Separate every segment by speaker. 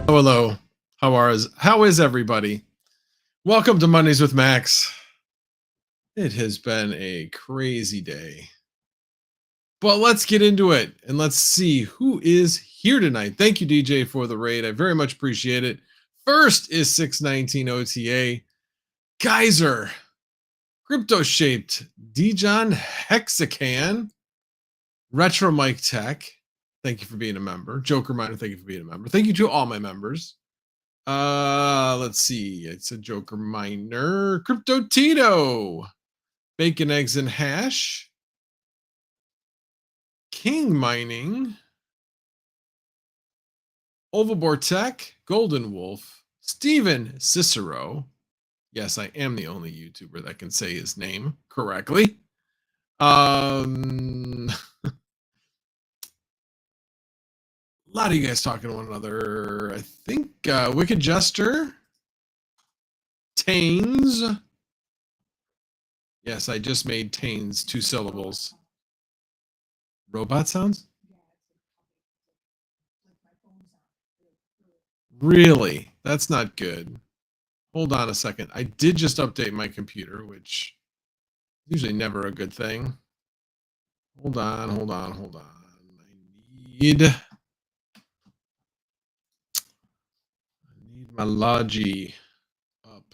Speaker 1: Hello. How is everybody? Welcome to Mondays with Max. It has been a crazy day. But let's get into it and let's see who is here tonight. Thank you, DJ, for the raid. I very much appreciate it. First is 619 OTA. Geyser. Crypto shaped. Dijon Hexacan. Retro Mike Tech. Thank you for being a member. Joker Miner, thank you for being a member. Thank you to all my members. Let's see. It's a Joker Miner. Crypto Tito. Bacon, Eggs, and Hash. King Mining. Ovalbor Tech. Golden Wolf. Steven Cicero. Yes, I am the only YouTuber that can say his name correctly. A lot of you guys talking to one another. I think Wicked Jester. Tains. Yes, I just made Tains 2 syllables. Robot sounds? Really? That's not good. Hold on a second. I did just update my computer, which is usually never a good thing. Hold on. I need my Logi up.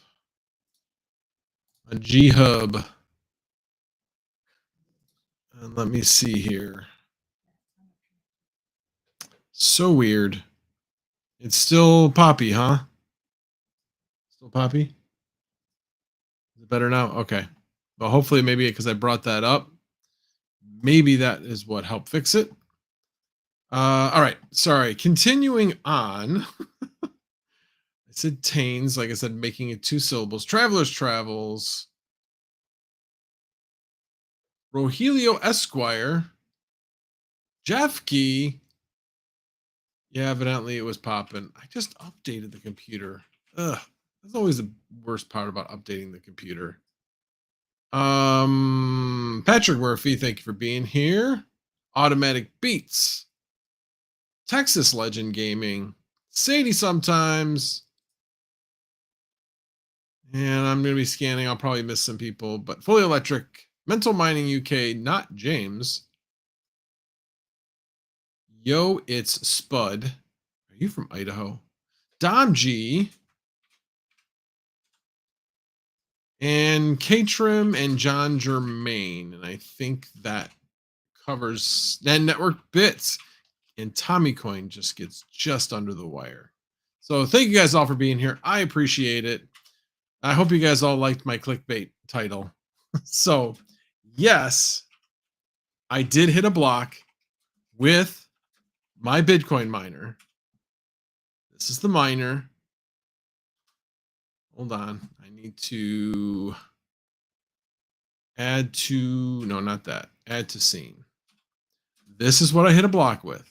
Speaker 1: A G-Hub. And let me see here. So weird. It's still Poppy, huh? Still Poppy? Is it better now? Okay. Well, hopefully maybe because I brought that up. Maybe that is what helped fix it. All right. Sorry. Continuing on. I said Tains, like I said, making it 2 syllables. Traveler's Travels. Rogelio Esquire. Jeff Key. Yeah, evidently it was popping. I just updated the computer. Ugh. That's always the worst part about updating the computer. Patrick Murphy, thank you for being here. Automatic Beats. Texas Legend Gaming. Sadie sometimes. And I'm going to be scanning. I'll probably miss some people. But Fully Electric. Mental Mining UK. Not James. Yo, it's Spud. Are you from Idaho? Dom G. And K-Trim and John Germain. And I think that covers then Network Bits. And Tommy Coin just gets just under the wire. So thank you guys all for being here. I appreciate it. I hope you guys all liked my clickbait title. So yes, I did hit a block with my Bitcoin miner. This is the miner. Hold on. I need to add to, no, not that. Add to scene. This is what I hit a block with.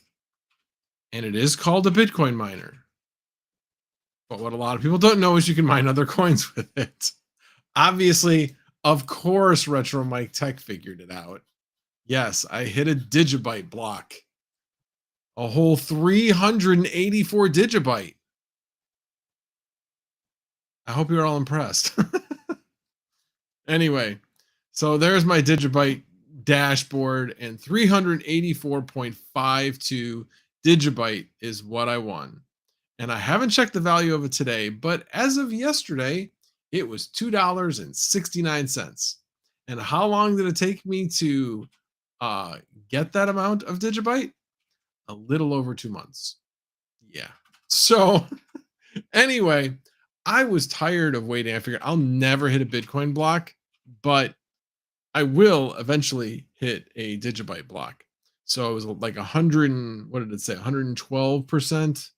Speaker 1: And it is called a Bitcoin miner. But what a lot of people don't know is you can mine other coins with it. Obviously, of course, Retro Mike Tech figured it out. Yes, I hit a Digibyte block. A whole 384 Digibyte. I hope you're all impressed. Anyway, so there's my Digibyte dashboard, and 384.52 Digibyte is what I won. And I haven't checked the value of it today, but as of yesterday, it was $2.69. And how long did it take me to get that amount of Digibyte? A little over 2 months. Yeah. So anyway, I was tired of waiting. I figured I'll never hit a Bitcoin block, but I will eventually hit a Digibyte block. So it was like 100 and what did it say? 112%.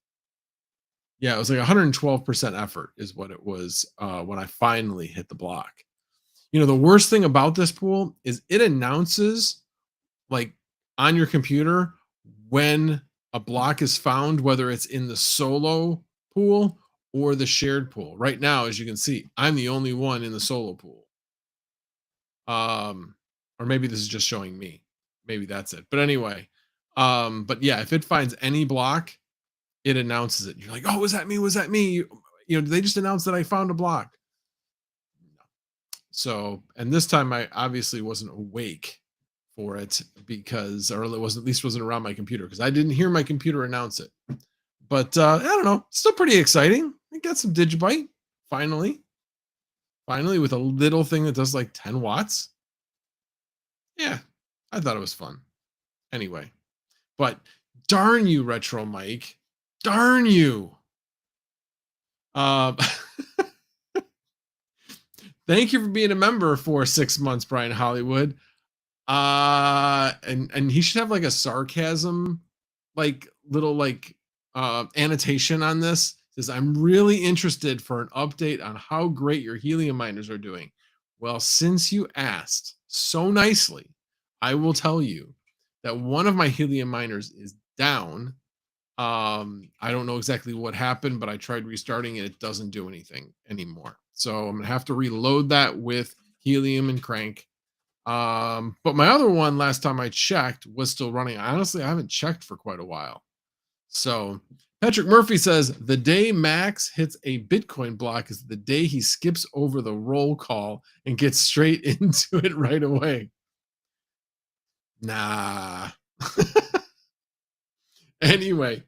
Speaker 1: Yeah, it was like 112% effort is what it was when I finally hit the block. You know, the worst thing about this pool is it announces like on your computer when a block is found, whether it's in the solo pool or the shared pool. Right now, as you can see, I'm the only one in the solo pool. Or maybe this is just showing me. Maybe that's it. But anyway, but yeah, if it finds any block, it announces it. You're like, oh, was that me? Was that me? They just announced that I found a block. So, and this time I obviously wasn't awake for it because, or it wasn't, at least wasn't around my computer because I didn't hear my computer announce it. But I don't know, still pretty exciting. I got some Digibyte finally, with a little thing that does like 10 watts. Yeah, I thought it was fun. Anyway, but darn you, Retro Mike, darn you. Uh, thank you for being a member for 6 months, Brian Hollywood. And he should have like a sarcasm, like little like annotation on this. Says, I'm really interested for an update on how great your helium miners are doing. Well, since you asked so nicely, I will tell you that one of my helium miners is down. I don't know exactly what happened, but I tried restarting it. It doesn't do anything anymore. So I'm gonna have to reload that with helium and crank. But my other one, last time I checked, was still running. Honestly, I haven't checked for quite a while. So Patrick Murphy says the day Max hits a Bitcoin block is the day he skips over the roll call and gets straight into it right away. Nah. Anyway,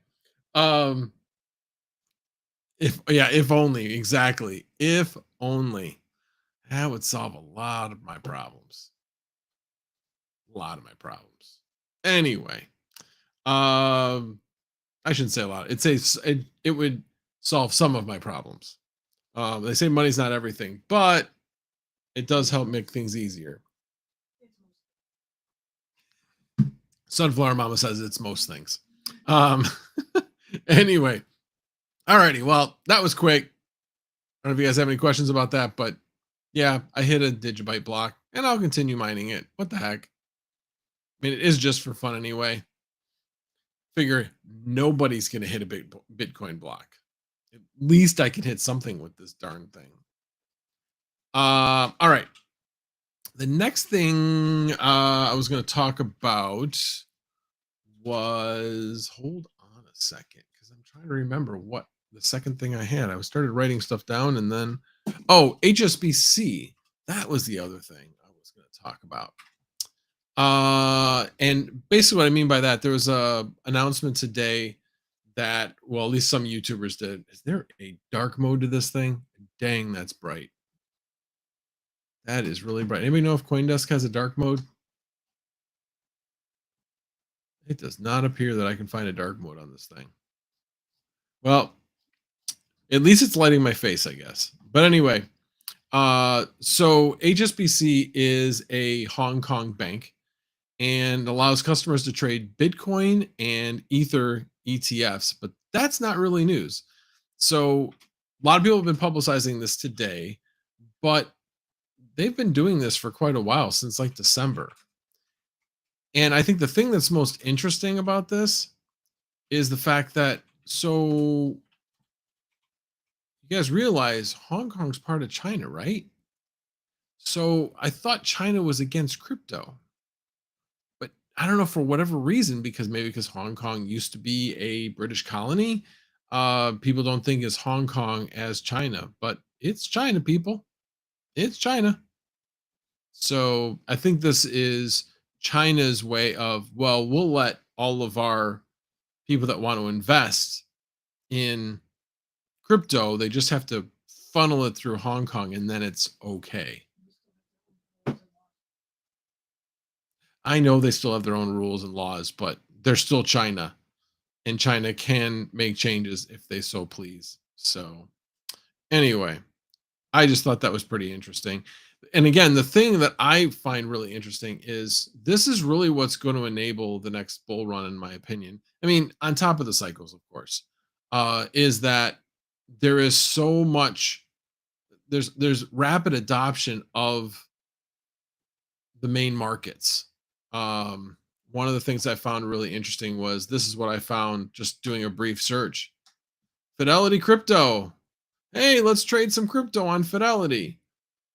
Speaker 1: if only, exactly. If only. That would solve a lot of my problems. A lot of my problems. Anyway, I shouldn't say a lot. It would solve some of my problems. They say money's not everything, but it does help make things easier. Sunflower Mama says it's most things. Anyway, alrighty. Well, that was quick. I don't know if you guys have any questions about that, but yeah, I hit a Digibyte block and I'll continue mining it. What the heck? I mean, it is just for fun anyway. Figure nobody's going to hit a big Bitcoin block. At least I can hit something with this darn thing. All right. The next thing I was going to talk about was, hold on a second, because I'm trying to remember what the second thing I had. I started writing stuff down and then, HSBC. That was the other thing I was going to talk about. And basically what I mean by that, there was a announcement today that, well, at least some YouTubers did. Is there a dark mode to this thing? Dang, that's bright. That is really bright. Anybody know if CoinDesk has a dark mode? It does not appear that I can find a dark mode on this thing. Well, at least it's lighting my face, I guess. But anyway, so HSBC is a Hong Kong bank and allows customers to trade Bitcoin and Ether ETFs, but that's not really news. So a lot of people have been publicizing this today, but they've been doing this for quite a while, since like December. And I think the thing that's most interesting about this is the fact that, so you guys realize Hong Kong's part of China, right? So I thought China was against crypto. But I don't know, for whatever reason, because Hong Kong used to be a British colony, people don't think it's Hong Kong as China, but it's China, people. It's China. So I think this is China's way of, well, we'll let all of our people that want to invest in crypto, they just have to funnel it through Hong Kong and then it's okay. I know they still have their own rules and laws, but they're still China, and China can make changes if they so please. So anyway, I just thought that was pretty interesting. And again, the thing that I find really interesting is this is really what's going to enable the next bull run, in my opinion. I mean, on top of the cycles, of course, is that there is so much, there's rapid adoption of the main markets. One of the things I found really interesting was, this is what I found just doing a brief search. Fidelity Crypto. Hey, let's trade some crypto on Fidelity.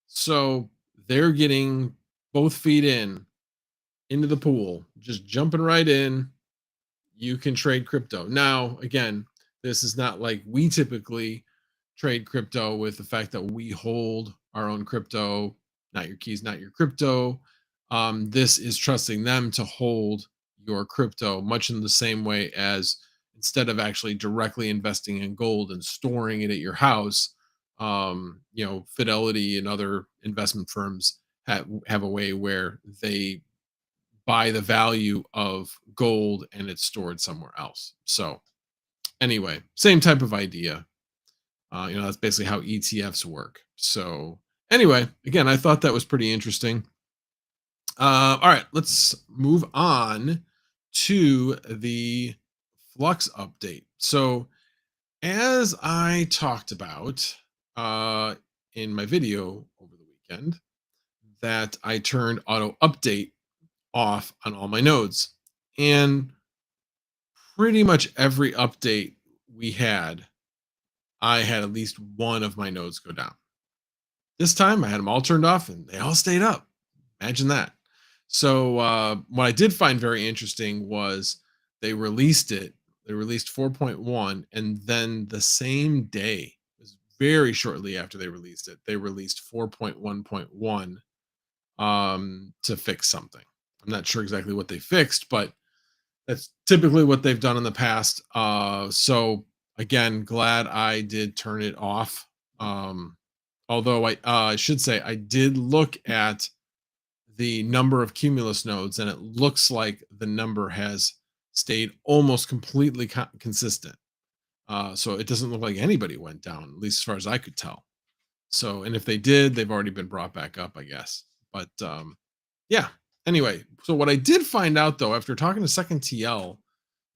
Speaker 1: So they're getting both feet into the pool, just jumping right in. You can trade crypto. Now, again, this is not like we typically trade crypto with the fact that we hold our own crypto, not your keys, not your crypto. This is trusting them to hold your crypto, much in the same way as instead of actually directly investing in gold and storing it at your house, Fidelity and other investment firms have a way where they buy the value of gold and it's stored somewhere else. So anyway, same type of idea. That's basically how ETFs work. So anyway, again, I thought that was pretty interesting. All right, let's move on to the Flux update. So as I talked about in my video over the weekend, that I turned auto update off on all my nodes. And pretty much every update we had, I had at least one of my nodes go down. This time I had them all turned off and they all stayed up. Imagine that. So what I did find very interesting was they released it. They released 4.1, and then the same day, it was very shortly after they released it, they released 4.1.1 to fix something. I'm not sure exactly what they fixed, but that's typically what they've done in the past. So again, glad I did turn it off. Although I should say I did look at the number of Cumulus nodes, and it looks like the number has stayed almost completely consistent. So it doesn't look like anybody went down, at least as far as I could tell. So, and if they did, they've already been brought back up, I guess. But yeah. Anyway, so what I did find out though, after talking to Second TL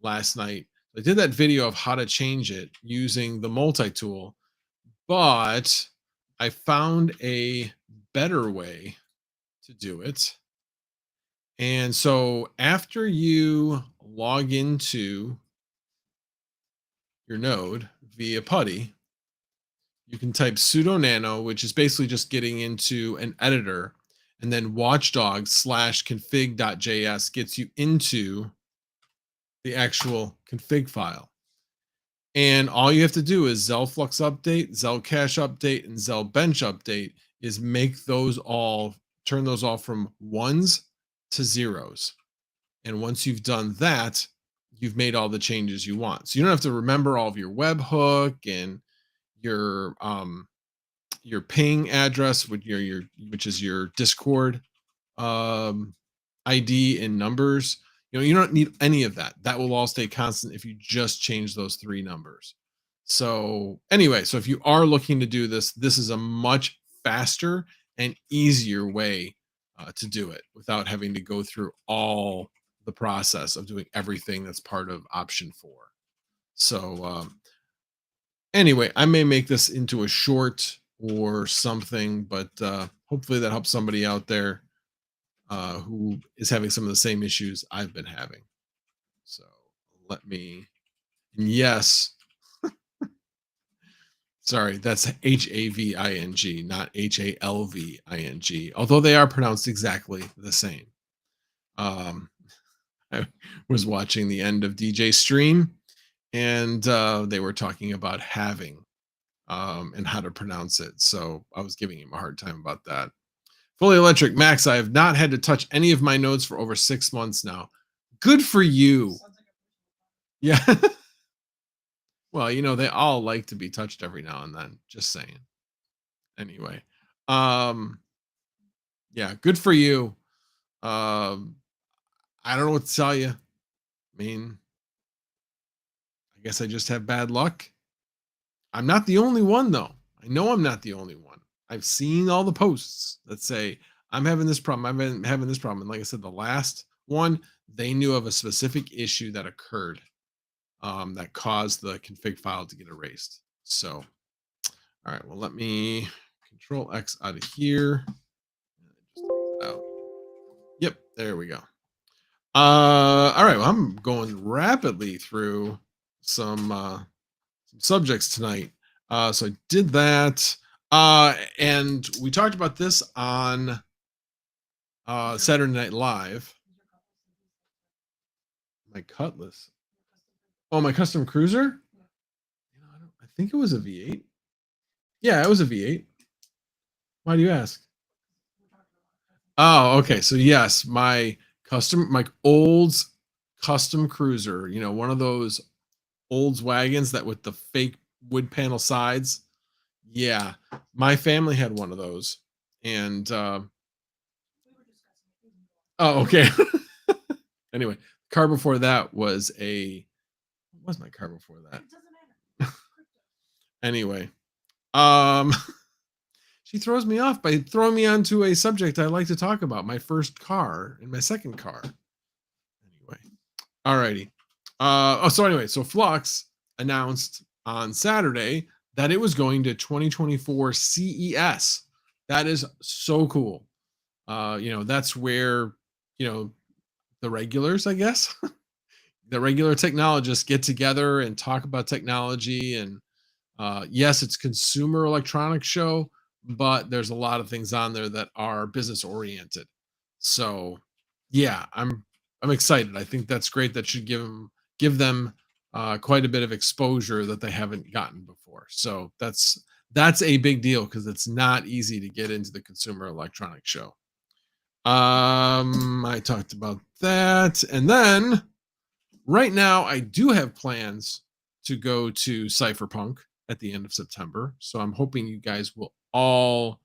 Speaker 1: last night, I did that video of how to change it using the multi-tool, but I found a better way to do it. And so after you log into your node via PuTTY, you can type sudo nano, which is basically just getting into an editor, and then watchdog/config.js gets you into the actual config file. And all you have to do is zelflux update, zelcache update, and zelbench update is make those all, turn those all from ones to zeros. And once you've done that, you've made all the changes you want. So you don't have to remember all of your webhook and your ping address, which is your Discord ID and numbers. You don't need any of that. That will all stay constant if you just change those three numbers. So anyway, so if you are looking to do this, this is a much faster and easier way to do it without having to go through all the process of doing everything that's part of option 4. So anyway, I may make this into a short or something, but hopefully that helps somebody out there who is having some of the same issues I've been having. So let me, yes, sorry, that's HAVING, not HALVING, although they are pronounced exactly the same. I was watching the end of DJ stream, and they were talking about having and how to pronounce it. So I was giving him a hard time about that. Fully electric Max, I have not had to touch any of my nodes for over 6 months now. Good for you. Yeah. Well, they all like to be touched every now and then. Just saying. Anyway. Yeah, good for you. I don't know what to tell you. I mean, I guess I just have bad luck. I'm not the only one, though. I know I'm not the only one. I've seen all the posts that say, I'm having this problem. I've been having this problem. And like I said, the last one, they knew of a specific issue that occurred that caused the config file to get erased. So, all right, well, let me Control X out of here. Just take it out. Yep, there we go. All right, well, I'm going rapidly through some subjects tonight. So I did that. And we talked about this on Saturday Night Live. My Cutlass. Oh, my custom cruiser. I think it was a V8. Yeah, it was a V8. Why do you ask? Oh, okay. So yes, my Olds custom cruiser. One of those Olds wagons that with the fake wood panel sides. Yeah, my family had one of those, and oh, okay. Anyway, car before that was what was my car before that? Anyway, um, she throws me off by throwing me onto a subject I like to talk about, my first car and my second car. Anyway, alrighty. So anyway, so Flux announced on Saturday that it was going to 2024 CES. That is so cool. That's where, the regulars, I guess, the regular technologists get together and talk about technology. And yes, it's consumer electronics show, but there's a lot of things on there that are business oriented. So yeah, I'm excited. I think that's great. That should give them quite a bit of exposure that they haven't gotten before. So that's a big deal because it's not easy to get into the consumer electronics show. I talked about that, and then right now I do have plans to go to Cypherpunk at the end of September. So I'm hoping you guys will all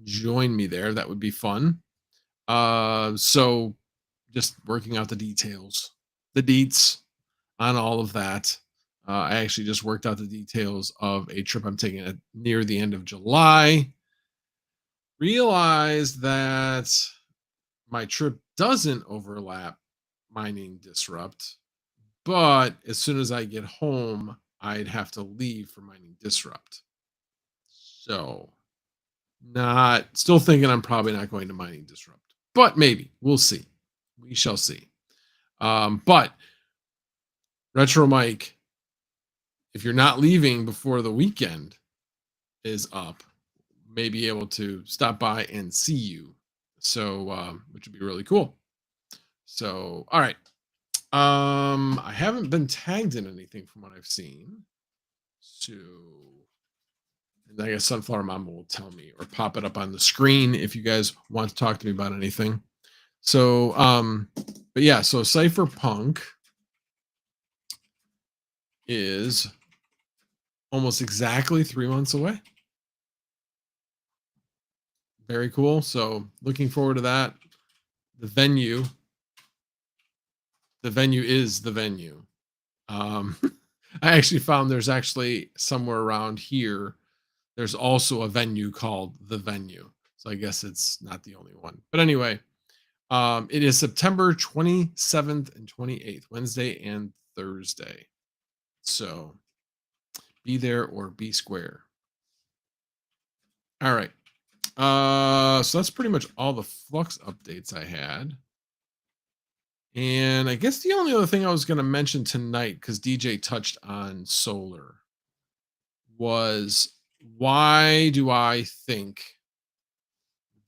Speaker 1: join me there. That would be fun. So just working out the details, the deets on all of that. I actually just worked out the details of a trip I'm taking at near the end of July. Realized that my trip doesn't overlap mining disrupt, but as soon as I get home, I'd have to leave for mining disrupt. So, not still thinking I'm probably not going to mining disrupt, but maybe we'll see. We shall see. But Retro Mike, if you're not leaving before the weekend is up, may be able to stop by and see you. So, which would be really cool. So, all right. I haven't been tagged in anything from what I've seen. So, and I guess Sunflower Mama will tell me or pop it up on the screen if you guys want to talk to me about anything. So, but yeah, so Cypherpunk is almost exactly 3 months away. Very cool. So, looking forward to that. The venue is the venue. I actually found there's actually somewhere around here, there's also a venue called The Venue. So I guess it's not the only one. But anyway, it is September 27th and 28th, Wednesday and Thursday. So be there or be square. All right. So that's pretty much all the Flux updates I had. And I guess the only other thing I was going to mention tonight, because DJ touched on solar, was why do I think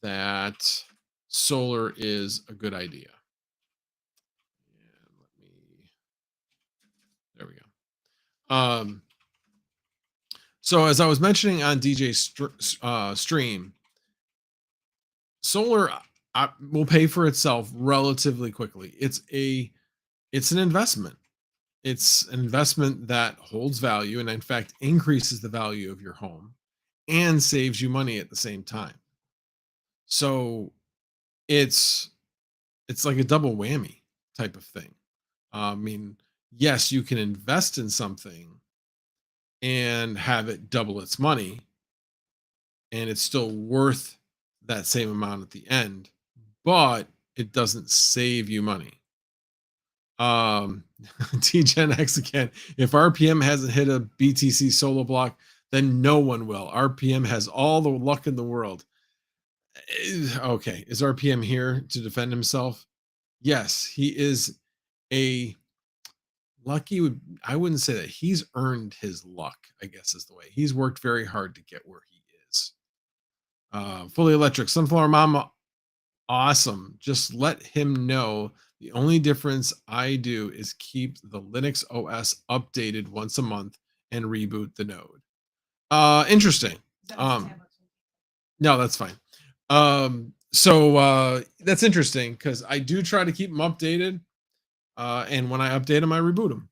Speaker 1: that solar is a good idea? And there we go. So as I was mentioning on DJ's stream, solar will pay for itself relatively quickly. It's an investment. It's an investment that holds value and in fact increases the value of your home and saves you money at the same time. So it's like a double whammy type of thing. I mean, yes, you can invest in something and have it double its money, and it's still worth that same amount at the end, but it doesn't save you money. T-Gen X again. If RPM hasn't hit a BTC solo block, then no one will. RPM has all the luck in the world. Okay, is RPM here to defend himself? Yes, he is a lucky. I wouldn't say that. He's earned his luck, I guess is the way. He's worked very hard to get where he is. Fully electric. Sunflower Mama Awesome. Just let him know. The only difference I do is keep the Linux OS updated once a month and reboot the node. Interesting. Um, no, that's fine. That's interesting because I do try to keep them updated. And when I update them, I reboot them.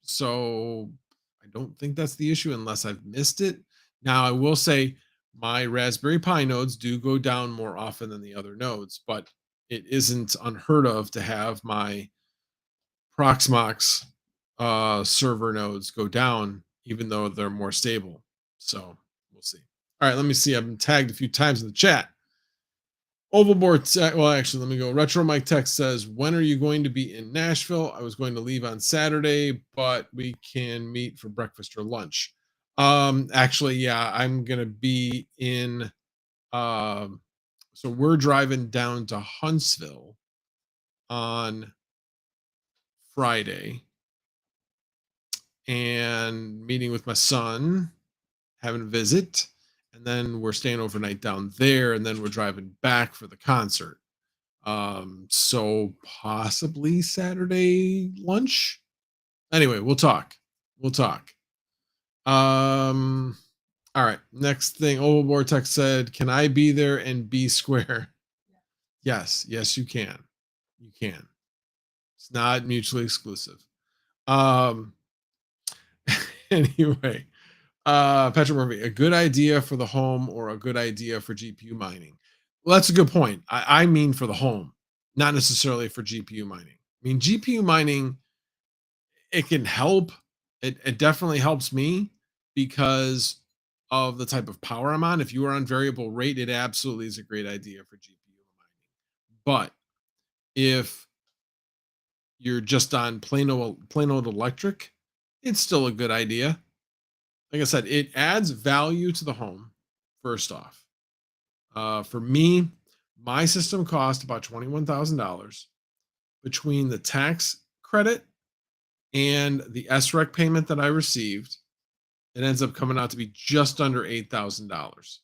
Speaker 1: So I don't think that's the issue unless I've missed it. Now, I will say my Raspberry Pi nodes do go down more often than the other nodes, but it isn't unheard of to have my Proxmox server nodes go down, even though they're more stable. So we'll see. All right, let me see. I've been tagged a few times in the chat. Ovalboard, well, actually, let me go. Retro Mike Text says, when are you going to be in Nashville? I was going to leave on Saturday, but we can meet for breakfast or lunch. Actually, yeah, I'm gonna be in so we're driving down to Huntsville on Friday and meeting with my son, having a visit, and then we're staying overnight down there, and then we're driving back for the concert. So possibly Saturday lunch. Anyway, we'll talk. We'll talk. All right. Next thing, Overboard Text said, "Can I be there and be square?" Yes, yes, you can. You can. It's not mutually exclusive. Um. Anyway, Patrick Murphy, a good idea for the home or a good idea for GPU mining? Well, that's a good point. I mean for the home, not necessarily for GPU mining. I mean, GPU mining, it can help. It definitely helps me because of the type of power I'm on. If you are on variable rate, it absolutely is a great idea for GPU mining. But if you're just on plain old electric, it's still a good idea. Like I said, it adds value to the home, first off. For me, my system cost about $21,000 between the tax credit and the SREC payment that I received. It ends up coming out to be just under $8,000.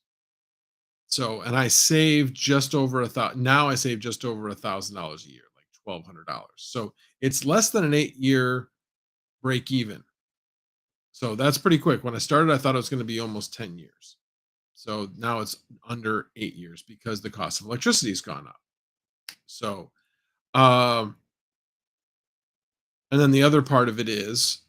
Speaker 1: So, and I save just over now I save just over $1,000 a year, like $1,200. So it's less than an 8-year break even. So that's pretty quick. When I started, I thought it was going to be almost 10 years. So now it's under 8 years because the cost of electricity has gone up. So, and then the other part of it is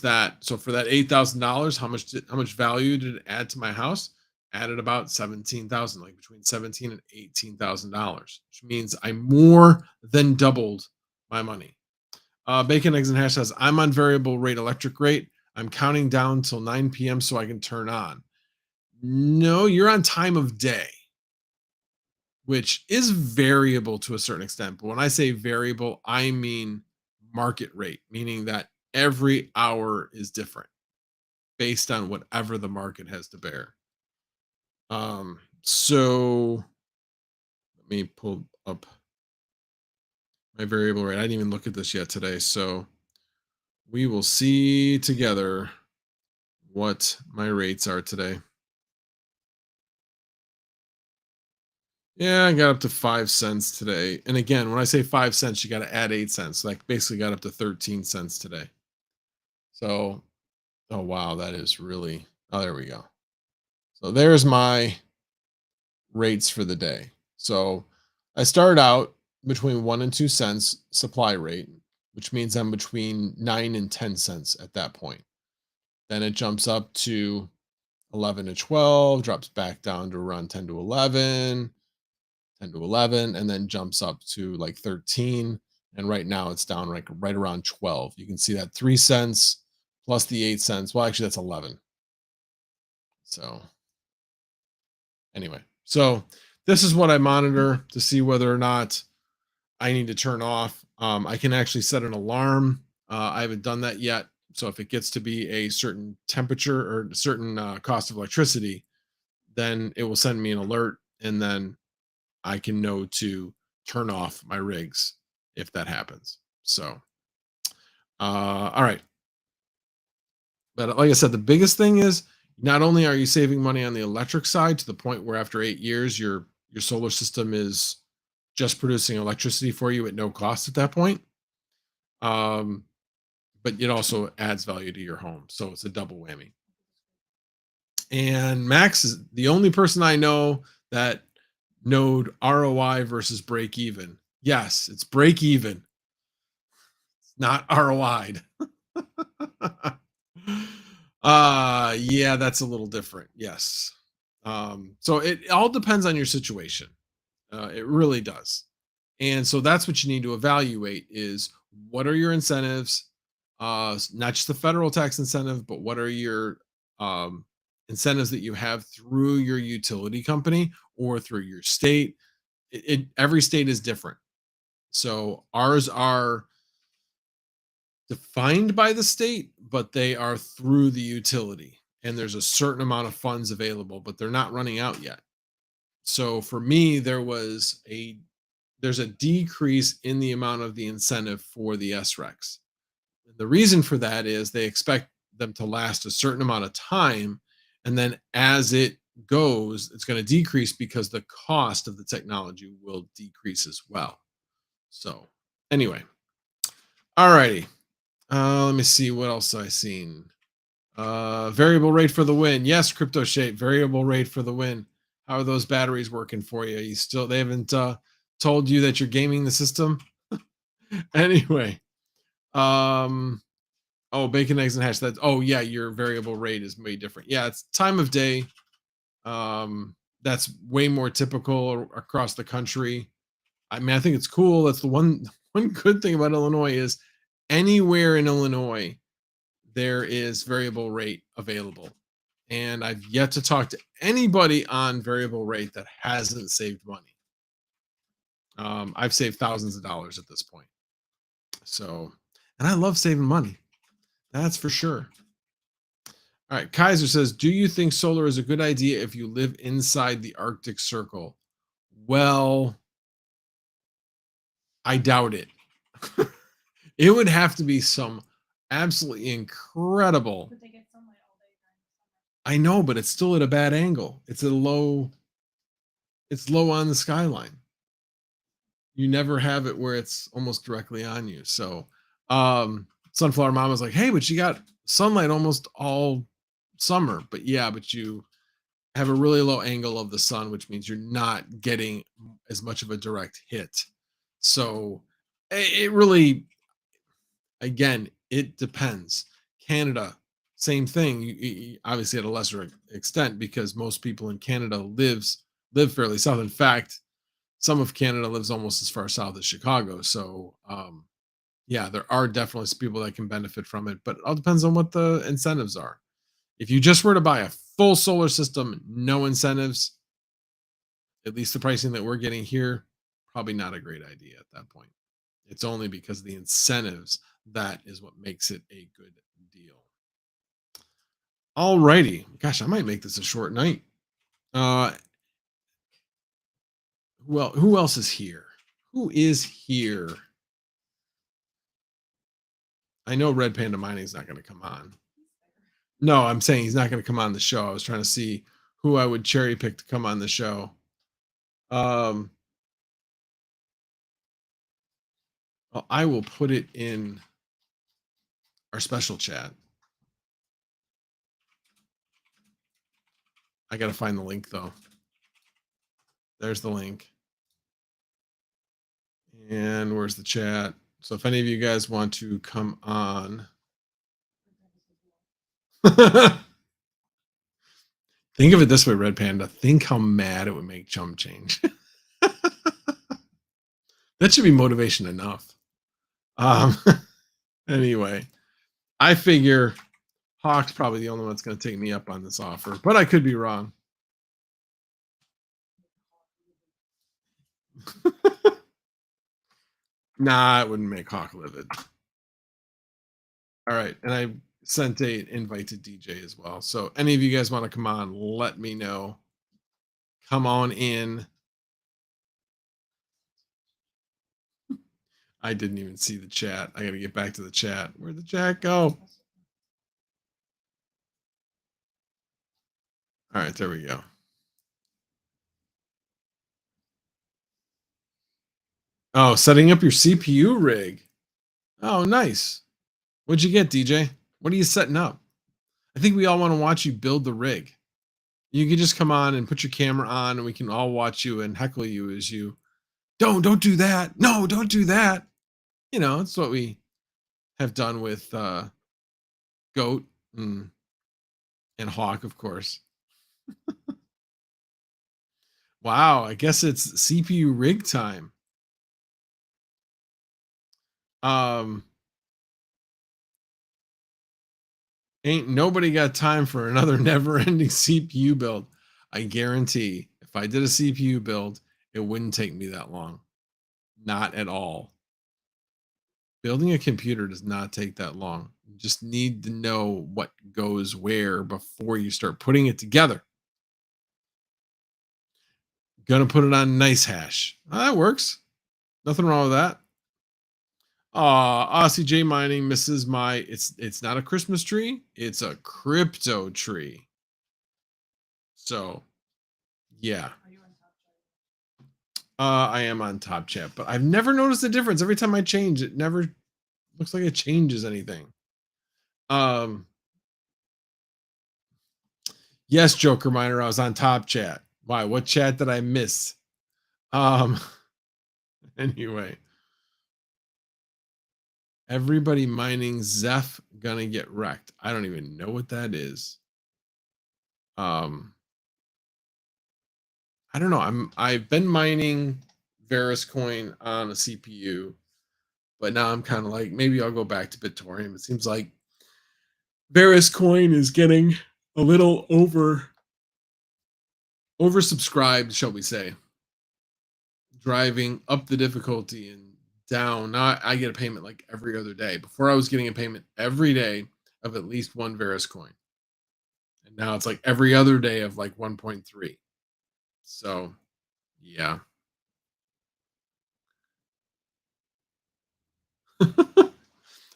Speaker 1: that, so for that $8,000, how much value did it add to my house? Added about 17,000, like between 17 and $18,000, which means I more than doubled my money. Bacon Eggs and Hash says, I'm on variable rate electric rate. I'm counting down till 9 p.m. so I can turn on. No, you're on time of day, which is variable to a certain extent. But when I say variable, I mean market rate, meaning that every hour is different based on whatever the market has to bear. So let me pull up my variable rate. I didn't even look at this yet today. So we will see together what my rates are today. Yeah, I got up to 5 cents today. And again, when I say 5 cents, you got to add 8 cents. Like basically got up to 13 cents today. So, oh wow, that is really, oh, there we go. So there's my rates for the day. So I started out between 1 and 2 cents supply rate, which means I'm between 9 and 10 cents at that point. Then it jumps up to 11 to 12, drops back down to around 10 to 11, 10 to 11, and then jumps up to like 13. And right now it's down like right around 12. You can see that 3 cents plus the 8 cents. Well, actually, that's 11. So anyway, so this is what I monitor to see whether or not I need to turn off. I can actually set an alarm. I haven't done that yet. So if it gets to be a certain temperature or a certain cost of electricity, then it will send me an alert, and then I can know to turn off my rigs if that happens. So, all right. But like I said, the biggest thing is not only are you saving money on the electric side to the point where after 8 years you're your solar system is just producing electricity for you at no cost at that point. Um, but it also adds value to your home. So it's a double whammy. And Max is the only person I know that knowed ROI versus break even. Yes, it's break even. It's not ROI'd. Yeah, that's a little different. Yes. So it all depends on your situation. It really does. And so that's what you need to evaluate is what are your incentives, not just the federal tax incentive, but what are your incentives that you have through your utility company or through your state. Every state is different. So ours are defined by the state, but they are through the utility. And there's a certain amount of funds available, but they're not running out yet. So for me, there's a decrease in the amount of the incentive for the SRECs. The reason for that is they expect them to last a certain amount of time. And then as it goes, it's going to decrease because the cost of the technology will decrease as well. So, anyway, all righty. Let me see what else I seen. Variable rate for the win. Yes, Crypto Shape, variable rate for the win. How are those batteries working for you? They haven't told you that you're gaming the system? Anyway, oh, bacon, eggs, and hash. Yeah, your variable rate is way different. Yeah, it's time of day. That's way more typical across the country. I mean, I think it's cool. That's the one good thing about Illinois is anywhere in Illinois there is variable rate available. And I've yet to talk to anybody on variable rate that hasn't saved money. I've saved thousands of dollars at this point. So, and I love saving money. That's for sure. All right. Kaiser says, do you think solar is a good idea if you live inside the Arctic Circle? Well, I doubt it. It would have to be some absolutely incredible. But they get sunlight all day. I know, but it's still at a bad angle. It's low on the skyline. You never have it where it's almost directly on you. So Sunflower Mama's like, hey, but you got sunlight almost all summer. But yeah, but you have a really low angle of the sun, which means you're not getting as much of a direct hit. So it really, again, it depends. Canada, same thing. Obviously at a lesser extent because most people in Canada live fairly south. In fact, some of Canada lives almost as far south as Chicago. So yeah, there are definitely some people that can benefit from it, but it all depends on what the incentives are. If you just were to buy a full solar system, no incentives, at least the pricing that we're getting here, probably not a great idea at that point. It's only because of the incentives that is what makes it a good deal. All righty. Gosh, I might make this a short night. Well, who else is here? Who is here? I know Red Panda Mining is not going to come on. No, I'm saying he's not going to come on the show. I was trying to see who I would cherry pick to come on the show. Well, I will put it in our special chat. I got to find the link though. There's the link. And where's the chat? So if any of you guys want to come on. Think of it this way, Red Panda. Think how mad it would make Chum Change. That should be motivation enough. Anyway, I figure Hawk's probably the only one that's going to take me up on this offer, but I could be wrong. Nah, it wouldn't make Hawk livid. All right, and I sent an invite to DJ as well. So any of you guys want to come on, let me know. Come on in. I didn't even see the chat. I got to get back to the chat. Where'd the chat go? All right, there we go. Oh, setting up your CPU rig. Oh, nice. What'd you get, DJ? What are you setting up? I think we all want to watch you build the rig. You can just come on and put your camera on, and we can all watch you and heckle you as you don't do that. No, don't do that. You know, it's what we have done with Goat and Hawk, of course. Wow, I guess it's CPU rig time. Um, ain't nobody got time for another never-ending CPU build. I guarantee if I did a CPU build, it wouldn't take me that long. Not at all. Building a computer does not take that long. You just need to know what goes where before you start putting it together. Gonna put it on nice hash. Oh, that works. Nothing wrong with that. Aussie J Mining misses my it's not a Christmas tree, it's a crypto tree. So yeah. I am on Top Chat, but I've never noticed a difference. Every time I change, it never looks like it changes anything. Yes, Joker Miner, I was on Top Chat. Why? What chat did I miss? Anyway. Everybody mining Zeph gonna get wrecked. I don't even know what that is. I don't know. I've been mining Varus coin on a CPU, but now I'm kind of like maybe I'll go back to Bitorium. It seems like Varus coin is getting a little oversubscribed, shall we say, driving up the difficulty and down. Now I get a payment like every other day. Before I was getting a payment every day of at least one Varus coin. And now it's like every other day of like 1.3. So, yeah.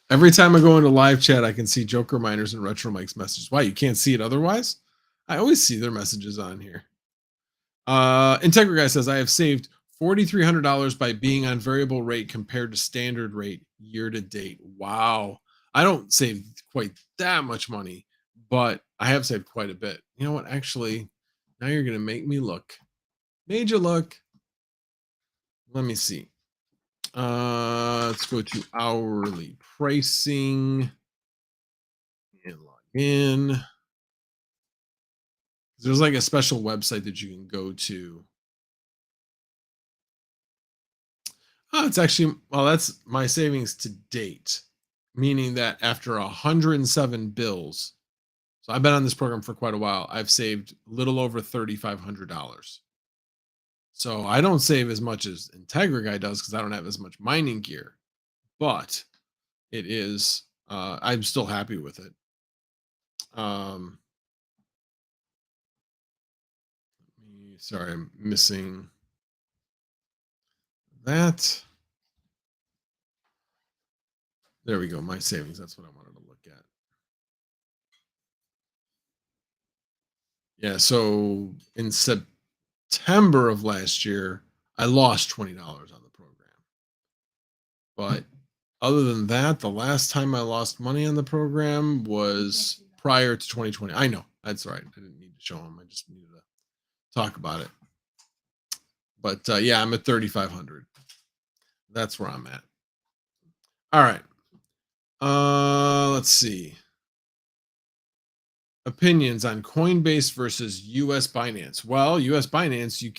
Speaker 1: Every time I go into live chat, I can see Joker Miners and Retro Mike's messages. Why, you can't see it otherwise? I always see their messages on here. Integra Guy says, I have saved $4,300 by being on variable rate compared to standard rate year to date. Wow. I don't save quite that much money, but I have saved quite a bit. You know what? Actually, now you're going to make me look. Made you look. Let me see. Let's go to hourly pricing and log in. There's like a special website that you can go to. Oh, it's actually, well, that's my savings to date, meaning that after 107 bills, so I've been on this program for quite a while, I've saved a little over $3,500. So I don't save as much as Integra Guy does because I don't have as much mining gear, but it is, I'm still happy with it. Sorry, I'm missing that. There we go. My savings. That's what I wanted to look at. Yeah. So in September of last year, I lost $20 on the program. But other than that, the last time I lost money on the program was prior to 2020. I know. That's right. I didn't need to show them. I just needed to talk about it. But yeah, I'm at 3,500. That's where I'm at. All right. Let's see. Opinions on Coinbase versus US Binance. Well, US Binance, you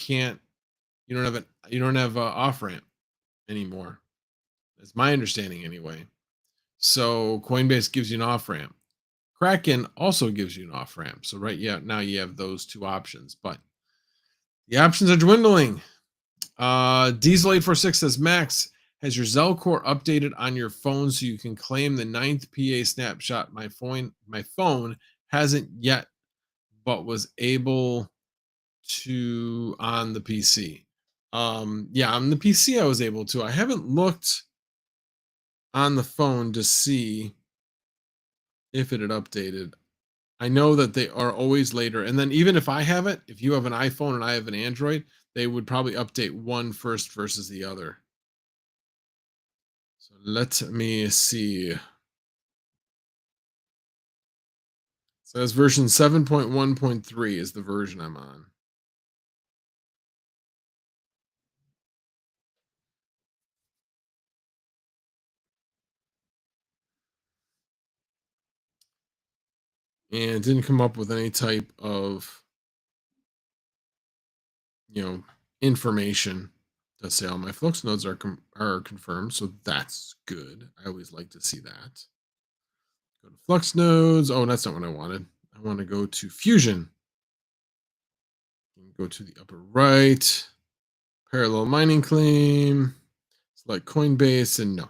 Speaker 1: don't have an off ramp anymore. That's my understanding anyway. So Coinbase gives you an off ramp. Kraken also gives you an off ramp. So now you have those two options, but the options are dwindling. Diesel 846 says, Max, has your Zelcore updated on your phone so you can claim the 9th PA snapshot? My phone hasn't yet, but was able to on the PC. Yeah, on the PC I was able to. I haven't looked on the phone to see if it had updated. I know that they are always later. And then even if I have it, if you have an iPhone and I have an Android, they would probably update one first versus the other. Let me see. Says version 7.1.3 is the version I'm on. And it didn't come up with any type of, information to say all my Flux nodes are confirmed. So that's good. I always like to see that. Go to Flux nodes. Oh, that's not what I wanted. I want to go to Fusion. Go to the upper right. Parallel mining claim. Select Coinbase. And no,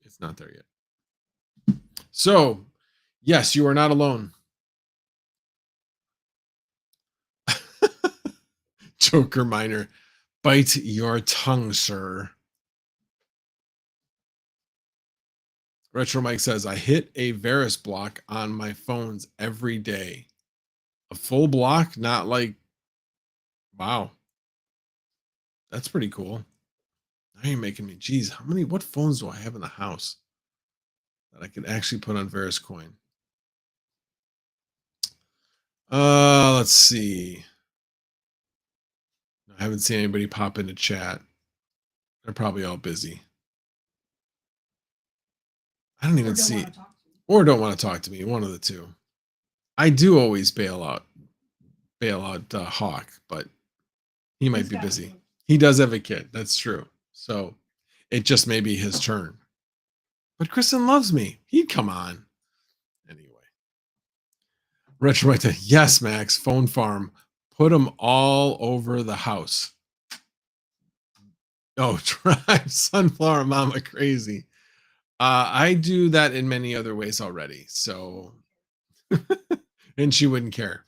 Speaker 1: it's not there yet. So, yes, you are not alone. Joker Miner. Bite your tongue, sir. Retro Mike says, I hit a Varus block on my phones every day. A full block, not like, wow. That's pretty cool. Now you're making me, geez, what phones do I have in the house that I could actually put on Varus Coin? Let's see. I haven't seen anybody pop into chat. They're probably all busy. I don't even see, or don't want to talk to me. One of the two. I do always bail out Hawk, but he might be busy. He does have a kid. That's true. So it just may be his turn. But Kristen loves me. He'd come on. Anyway. Retro yes, Max. Phone farm. Put them all over the house. Oh, drive Sunflower Mama crazy. I do that in many other ways already. So, and she wouldn't care.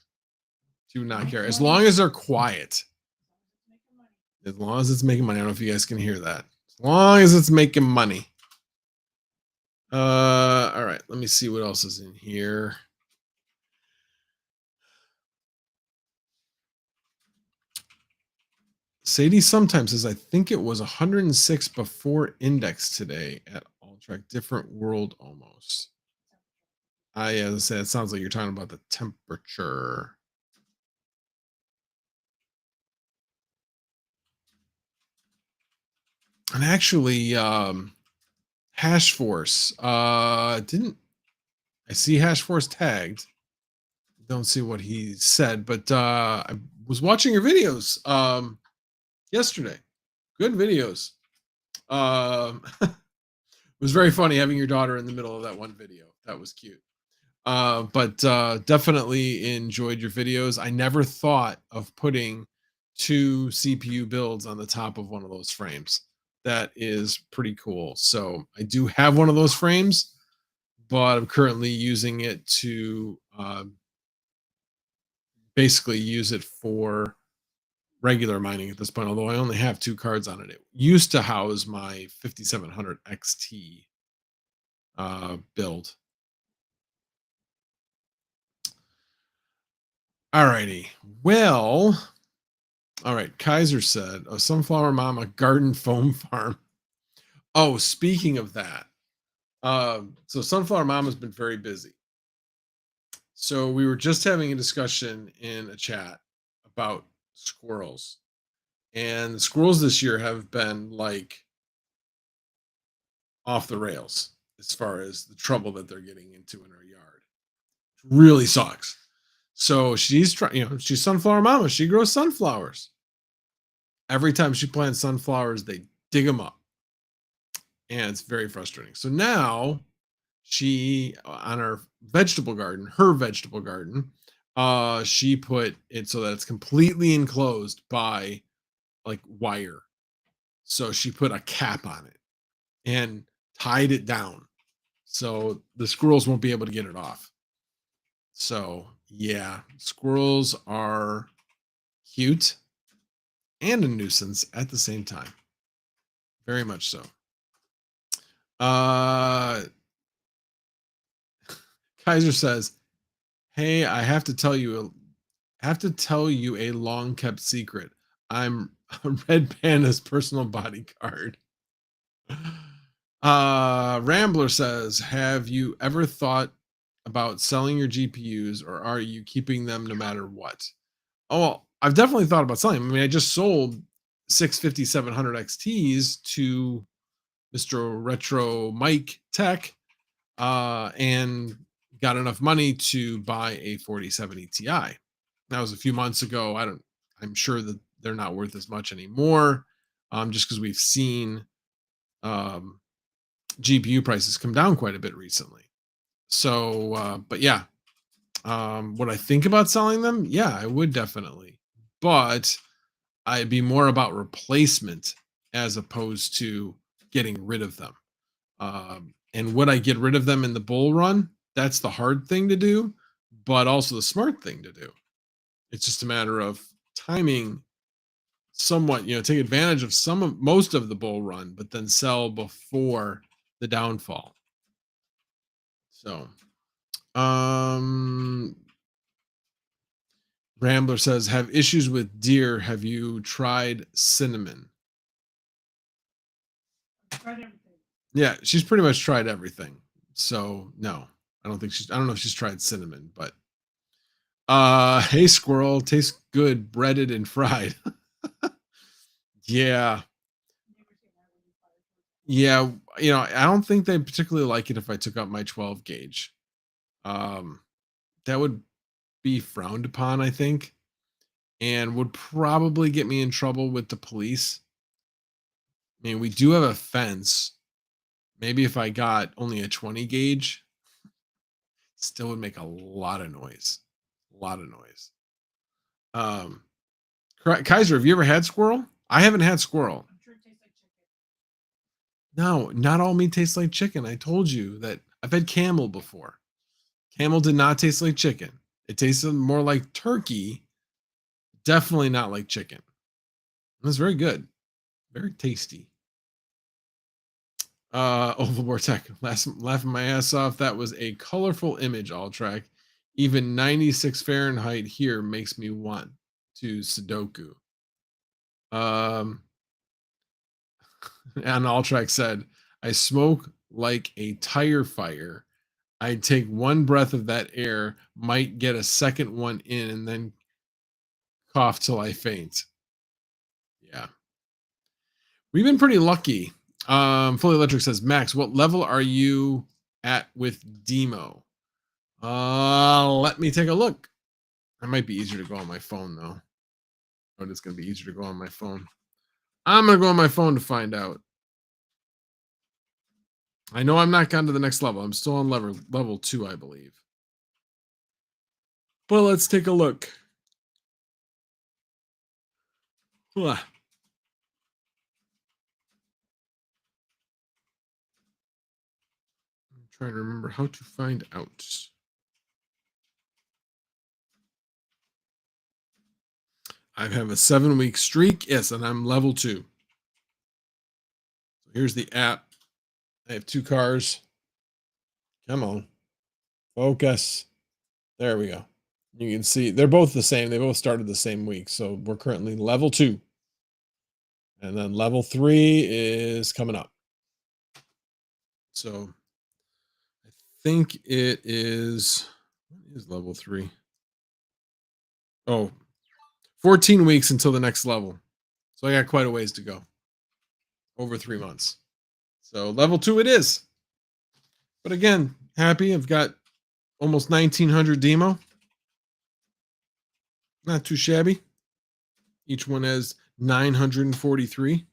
Speaker 1: She would not care. As long as they're quiet. As long as it's making money. I don't know if you guys can hear that. As long as it's making money. All right. Let me see what else is in here. Sadie sometimes says, I think it was 106 before index today at Alltrack. Different world almost. As I said, it sounds like you're talking about the temperature. And actually, Hashforce didn't. I see Hashforce tagged. Don't see what he said, but I was watching your videos yesterday. Good videos. It was very funny having your daughter in the middle of that one video. That was cute. But definitely enjoyed your videos. I never thought of putting 2 CPU builds on the top of one of those frames. That is pretty cool. So I do have one of those frames, but I'm currently using it to basically use it for regular mining at this point, although I only have 2 cards on it. It used to house my 5700 XT build. All righty. Well, all right. Kaiser said, "Oh, Sunflower Mama garden foam farm." Oh, speaking of that, so Sunflower Mama's been very busy. So we were just having a discussion in a chat about squirrels, and the squirrels this year have been like off the rails as far as the trouble that they're getting into in our yard. It really sucks. So she's trying, she's Sunflower Mama. She grows sunflowers. Every time she plants sunflowers, they dig them up. And it's very frustrating. So now she, on her vegetable garden, she put it so that it's completely enclosed by like wire. So she put a cap on it and tied it down so the squirrels won't be able to get it off. So yeah, squirrels are cute and a nuisance at the same time. Very much so. Kaiser says, "Hey, I have to tell you a long kept secret. I'm a Red Panda's personal bodyguard." Rambler says, have you ever thought about selling your GPUs, or are you keeping them no matter what? Oh, well, I've definitely thought about selling them. I mean, I just sold 650 XTs to Mr. Retro Mike Tech, and got enough money to buy a 4070 Ti. That was a few months ago. I'm sure that they're not worth as much anymore, just because we've seen um, GPU prices come down quite a bit recently. So, but yeah, would I think about selling them? Yeah, I would definitely, but I'd be more about replacement as opposed to getting rid of them. And would I get rid of them in the bull run? That's the hard thing to do, but also the smart thing to do. It's just a matter of timing somewhat, take advantage of most of the bull run, but then sell before the downfall. So, um, Rambler says, have issues with deer. Have you tried cinnamon? Yeah, she's pretty much tried everything. So no, I don't know if she's tried cinnamon, but hey squirrel, tastes good breaded and fried. Yeah. Yeah, I don't think they particularly like it if I took out my 12 gauge. Um that would be frowned upon, I think, and would probably get me in trouble with the police. I mean, we do have a fence. Maybe if I got only a 20 gauge, still would make a lot of noise. A lot of noise. Um, Kaiser, have you ever had squirrel? I haven't had squirrel. No, not all meat tastes like chicken. I told you that I've had camel before. Camel did not taste like chicken. It tasted more like turkey. Definitely not like chicken. It was very good. Very tasty. Overboard Tech. Laughing my ass off. That was a colorful image, all track. Even 96 Fahrenheit here makes me want to Sudoku. And all track said, I smoke like a tire fire. I'd take one breath of that air, might get a second one in, and then cough till I faint. Yeah. We've been pretty lucky. Fully Electric says, Max, what level are you at with Demo? Let me take a look. It might be easier to go on my phone, though. But it's going to be easier to go on my phone. I'm going to go on my phone to find out. I know I'm not gone to the next level. I'm still on level 2, I believe. But let's take a look. I'm trying to remember how to find out. I have a 7-week streak. Yes, and I'm level 2. So here's the app. I have 2 cars. Come on. Focus. There we go. You can see they're both the same. They both started the same week. So we're currently level 2. And then level 3 is coming up. So I think it is, what is level 3? Oh, 14 weeks until the next level. So I got quite a ways to go. Over 3 months. So level 2 it is. But again, happy. I've got almost 1900 demo. Not too shabby. Each one has 943.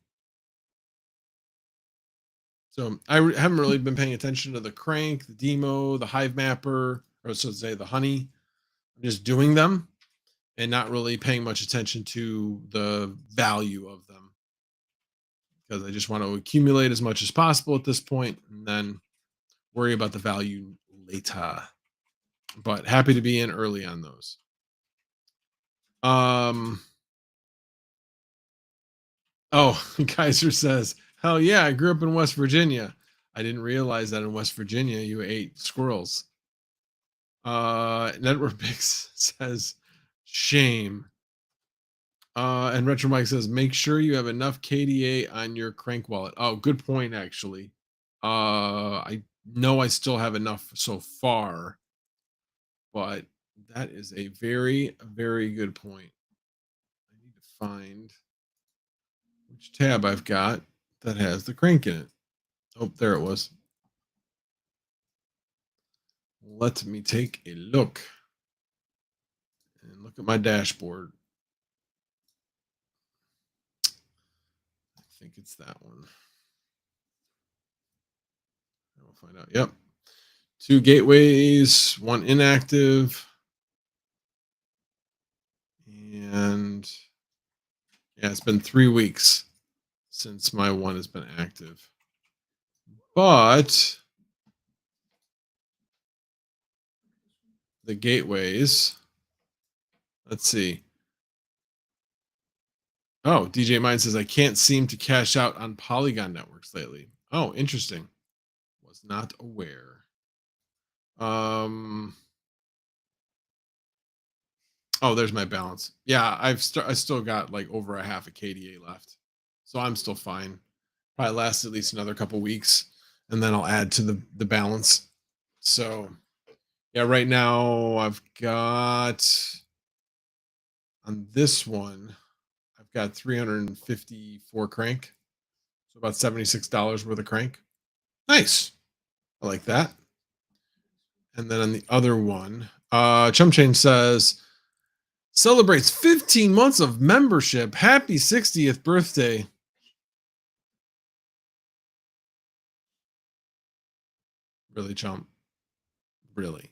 Speaker 1: So I haven't really been paying attention to the crank, the demo, the hive mapper, or so to say the honey. I'm just doing them and not really paying much attention to the value of them, because I just want to accumulate as much as possible at this point and then worry about the value later. But happy to be in early on those. Oh, Kaiser says, hell yeah, I grew up in West Virginia. I didn't realize that in West Virginia you ate squirrels. Network Pix says, shame. And Retro Mike says, make sure you have enough KDA on your crank wallet. Oh, good point, actually. I know I still have enough so far, but that is a very, very good point. I need to find which tab I've got that has the crank in it. Oh, there it was. Let me take a look and look at my dashboard. I think it's that one. I will find out. Yep. 2 gateways, 1 inactive. And yeah, it's been 3 weeks since my one has been active. But the gateways, let's see. Oh, DJ Mine says I can't seem to cash out on Polygon networks lately. Oh, interesting. Was not aware. Oh, there's my balance. Yeah, I still got like over a half a KDA left. So I'm still fine. Probably last at least another couple weeks, and then I'll add to the balance. So yeah, right now I've got on this one, I've got 354 crank. So about $76 worth of crank. Nice. I like that. And then on the other one, Chum Chain says celebrates 15 months of membership. Happy 60th birthday. Really, Chump? Really?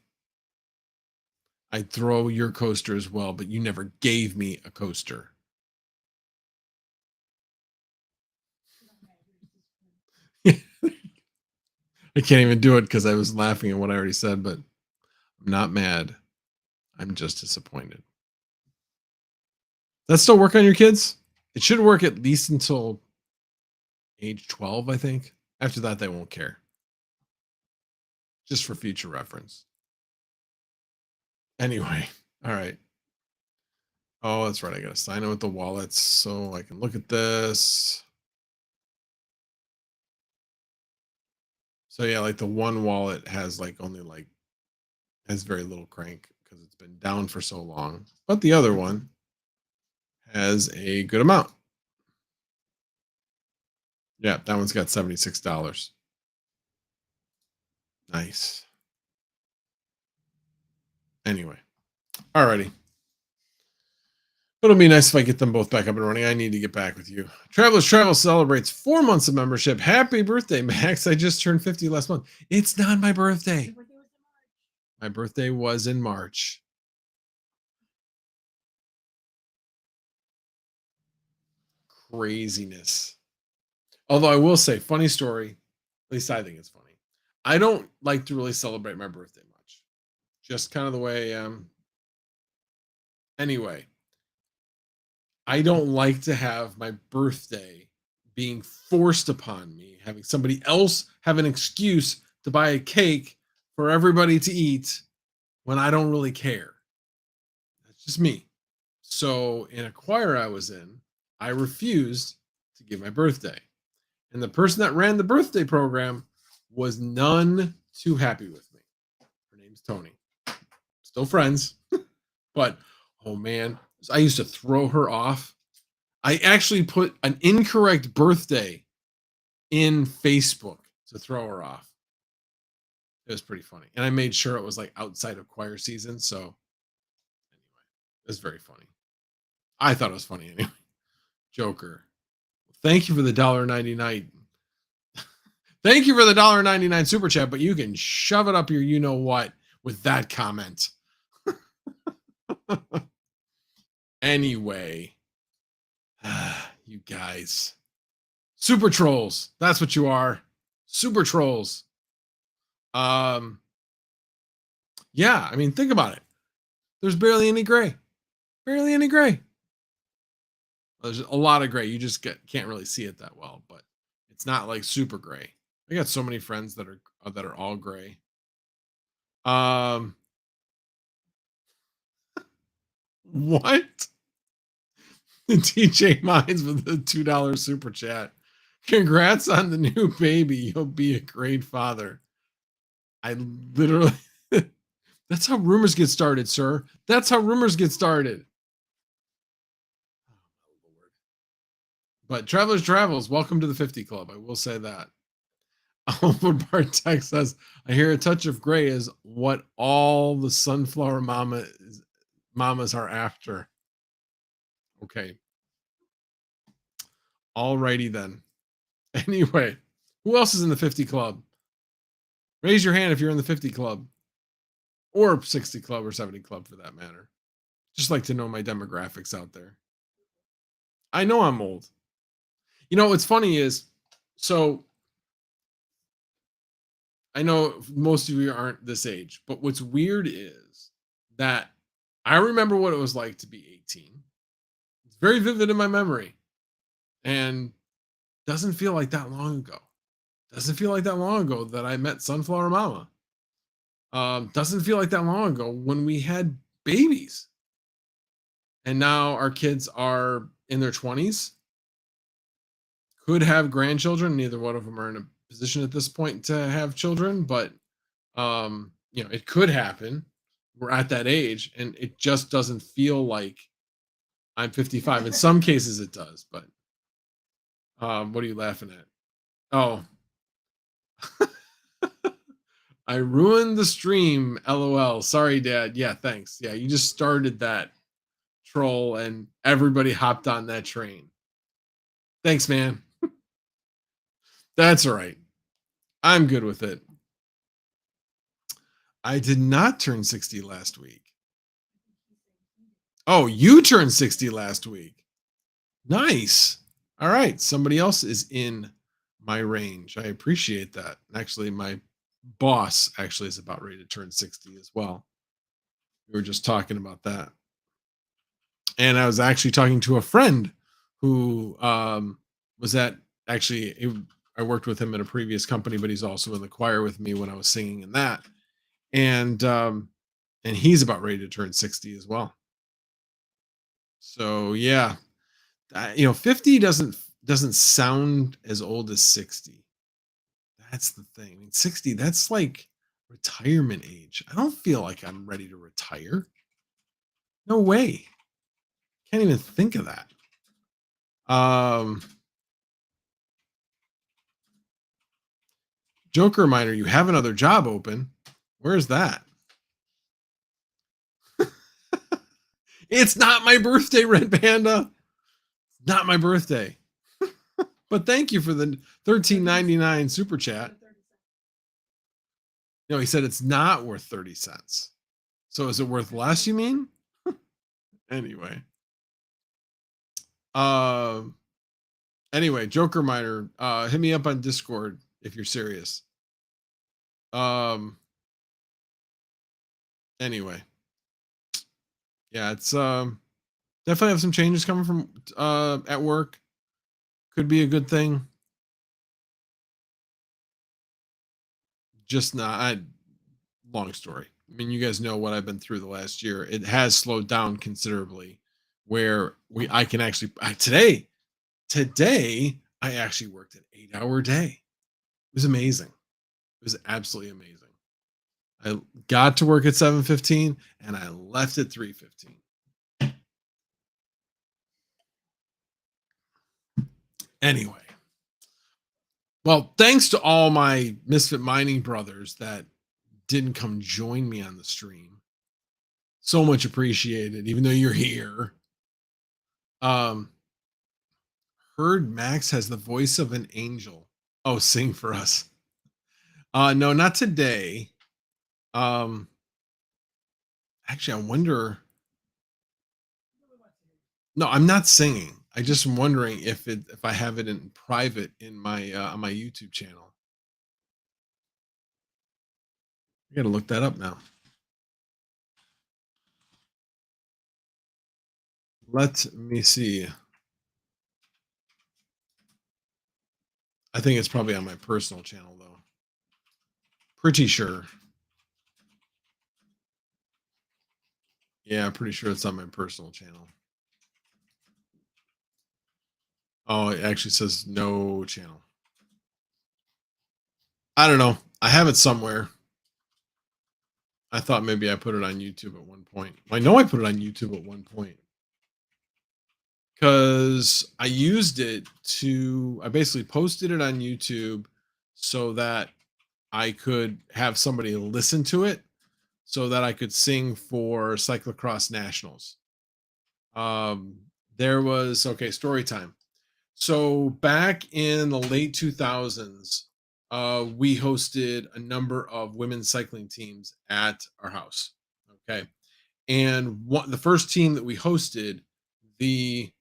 Speaker 1: I'd throw your coaster as well, but you never gave me a coaster. I can't even do it because I was laughing at what I already said, but I'm not mad. I'm just disappointed. That still work on your kids? It should work at least until age 12, I think. After that, they won't care. Just for future reference. Anyway, all right. Oh, that's right. I got to sign in with the wallets so I can look at this. So yeah, like the one wallet has like only like has very little crank because it's been down for so long. But the other one has a good amount. Yeah, that one's got $76. Nice. Anyway, alrighty. It'll be nice if I get them both back up and running. I need to get back with you. Travelers Travel celebrates 4 months of membership. Happy birthday, Max. I just turned 50 last month. It's not my birthday. My birthday was in March. Craziness. Although I will say, funny story, at least I think it's funny. I don't like to really celebrate my birthday much. Just kind of the way I am. Anyway, I don't like to have my birthday being forced upon me, having somebody else have an excuse to buy a cake for everybody to eat when I don't really care. That's just me. So in a choir I was in, I refused to give my birthday. And the person that ran the birthday program was none too happy with me. Her name's Tony. Still friends, but oh man, I used to throw her off. I actually put an incorrect birthday in Facebook to throw her off. It was pretty funny. And I made sure it was like outside of choir season. So anyway, it was very funny. I thought it was funny anyway. Joker. Thank you for the $1.99. Thank you for the $1.99 super chat, but you can shove it up your you know what with that comment. Anyway, you guys. Super trolls. That's what you are. Super trolls. Yeah, I mean, think about it. There's barely any gray. Barely any gray. There's a lot of gray. You just can't really see it that well, but it's not like super gray. I got so many friends that are all gray. What? DJ Mines with the $2 super chat. Congrats on the new baby. You'll be a great father. I literally, that's how rumors get started, sir. That's how rumors get started. But Travelers Travels, welcome to the 50 Club. I will say that. Alfred Bartek says, I hear a touch of gray is what all the sunflower mamas are after. Okay. Alrighty then. Anyway, who else is in the 50 Club? Raise your hand if you're in the 50 Club. Or 60 Club or 70 Club for that matter. Just like to know my demographics out there. I know I'm old. You know, what's funny is, so I know most of you aren't this age, but what's weird is that I remember what it was like to be 18. It's very vivid in my memory and doesn't feel like that long ago. Doesn't feel like that long ago that I met Sunflower Mama. Doesn't feel like that long ago when we had babies. And now our kids are in their 20s, could have grandchildren. Neither one of them are in a position at this point to have children, but you know, it could happen. We're at that age, and it just doesn't feel like I'm 55. In some cases, it does, but what are you laughing at? Oh, I ruined the stream. LOL. Sorry, Dad. Yeah, thanks. Yeah, you just started that troll, and everybody hopped on that train. Thanks, man. That's all right. I'm good with it. I did not turn 60 last week. Oh, you turned 60 last week. Nice. All right. Somebody else is in my range. I appreciate that. Actually, my boss actually is about ready to turn 60 as well. We were just talking about that. And I was actually talking to a friend who was at I worked with him at a previous company, but he's also in the choir with me when I was singing in that. And he's about ready to turn 60 as well. So yeah, you know, 50 doesn't sound as old as 60. That's the thing. I mean, 60, that's like retirement age. I don't feel like I'm ready to retire. No way. Can't even think of that. Joker Miner, you have another job open. Where's that? It's not my birthday, Red Panda. Not my birthday. But thank you for the $13.99 super chat. No, he said it's not worth 30 cents. So is it worth less, you mean? Anyway. Anyway, Joker Miner, hit me up on Discord if you're serious. Anyway. Yeah, it's definitely have some changes coming from at work. Could be a good thing. Just not long story. I mean, you guys know what I've been through the last year. It has slowed down considerably where I can actually today I actually worked an 8-hour day. It was amazing. It was absolutely amazing. I got to work at 7:15 and I left at 3:15. Anyway, well, thanks to all my Misfit Mining brothers that didn't come join me on the stream. So much appreciated, even though you're here. Heard Max has the voice of an angel. Oh, sing for us. No, not today. Actually, I wonder. No, I'm not singing. I just am wondering if I have it in private in my on my YouTube channel. I gotta look that up now. Let me see. I think it's probably on my personal channel though. Pretty sure. Yeah, pretty sure it's on my personal channel. Oh, it actually says no channel. I don't know. I have it somewhere. I thought maybe I put it on YouTube at one point. I know I put it on YouTube at one point because I used it I basically posted it on YouTube so that I could have somebody listen to it so that I could sing for cyclocross nationals. Um, there was, okay, story time. So back in the late 2000s, we hosted a number of women's cycling teams at our house. Okay. And the first team that we hosted, the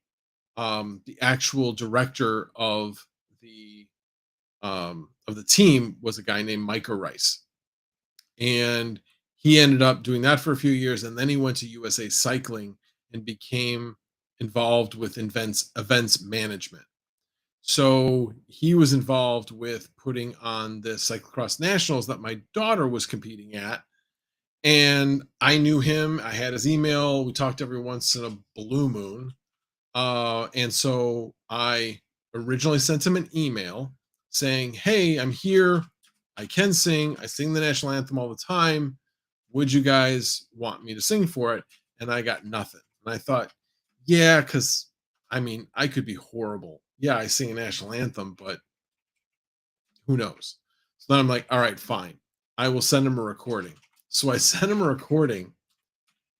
Speaker 1: the actual director of the team was a guy named Micah Rice, and he ended up doing that for a few years, and then he went to USA Cycling and became involved with events management. So he was involved with putting on the cyclocross nationals that my daughter was competing at. And I knew him. I had his email. We talked every once in a blue moon. And so I originally sent him an email saying, "Hey, I'm here. I can sing. I sing the national anthem all the time. Would you guys want me to sing for it?" And I got nothing. And I thought, yeah, because I mean, I could be horrible. Yeah, I sing a national anthem, but who knows? So then I'm like, all right, fine. I will send him a recording. So I sent him a recording.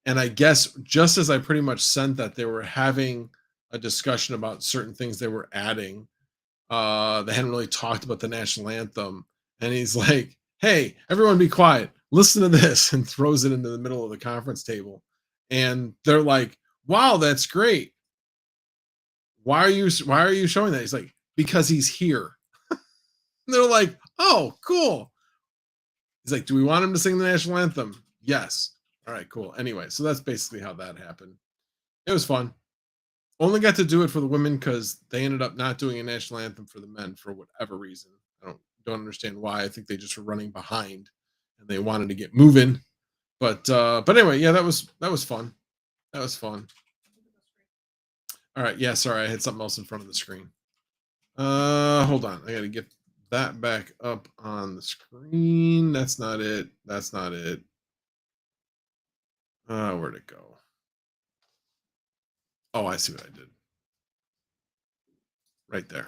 Speaker 1: And I guess just as I pretty much sent that, they were having a discussion about certain things they were adding. They hadn't really talked about the national anthem. And he's like, "Hey, everyone be quiet. Listen to this," and throws it into the middle of the conference table. And they're like, "Wow, that's great. Why are you showing that?" He's like, "Because he's here." And they're like, "Oh, cool." He's like, "Do we want him to sing the national anthem?" Yes. All right, cool. Anyway, so that's basically how that happened. It was fun. Only got to do it for the women because they ended up not doing a national anthem for the men for whatever reason. I don't understand why. I think they just were running behind and they wanted to get moving. But anyway, yeah, that was fun. That was fun. All right, yeah, sorry, I had something else in front of the screen. Hold on. I gotta get that back up on the screen. That's not it. That's not it. Where'd it go? Oh, I see what I did. Right there.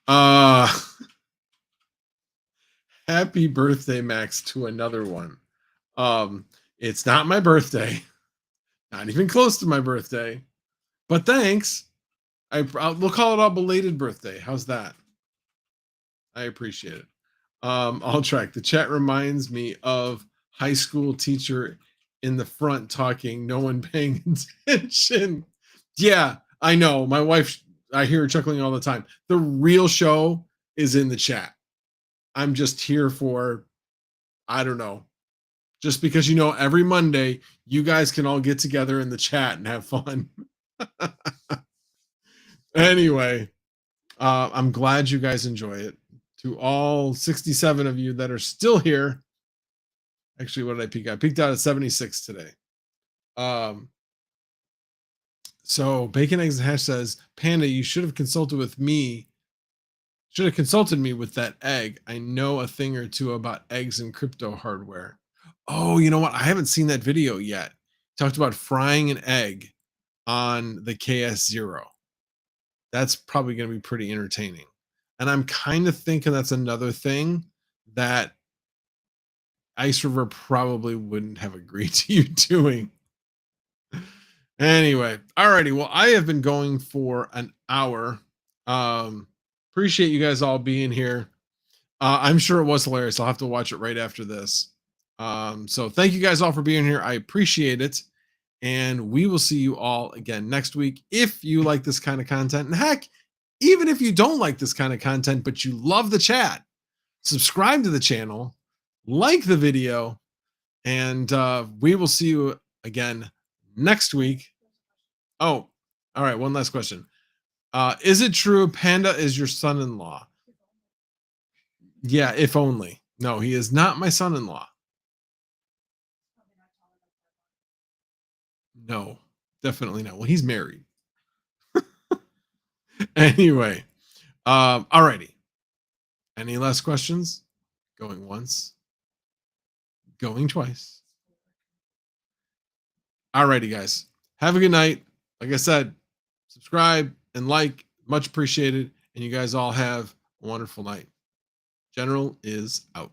Speaker 1: Uh Happy birthday, Max, to another one. Um, it's not my birthday, not even close to my birthday, but thanks. We'll call it a belated birthday. How's that? I appreciate it. I'll track. The chat reminds me of high school teacher in the front talking, no one paying attention. Yeah, I know. My wife, I hear her chuckling all the time. The real show is in the chat. I'm just here for, I don't know, just because every Monday you guys can all get together in the chat and have fun. Anyway, I'm glad you guys enjoy it. To all 67 of you that are still here, actually, what did I peak? I peaked out at 76 today. Um, so Bacon Eggs and Hash says, "Panda, you should have consulted with me. Should have consulted me with that egg. I know a thing or two about eggs and crypto hardware." Oh, you know what? I haven't seen that video yet. Talked about frying an egg on the KS0. That's probably going to be pretty entertaining. And I'm kind of thinking that's another thing that Ice River probably wouldn't have agreed to you doing. Anyway, alrighty. Well, I have been going for an hour. Appreciate you guys all being here. I'm sure it was hilarious. I'll have to watch it right after this. So thank you guys all for being here. I appreciate it. And we will see you all again next week. If you like this kind of content, and heck, even if you don't like this kind of content, but you love the chat, subscribe to the channel, like the video, and we will see you again next week. Oh, all right. One last question. Is it true Panda is your son-in-law? Yeah, if only. No, he is not my son-in-law. No, definitely not. Well, he's married. Anyway, alrighty. Any last questions? Going once, going twice. Alrighty, guys. Have a good night. Like I said, subscribe and like, much appreciated. And you guys all have a wonderful night. General is out.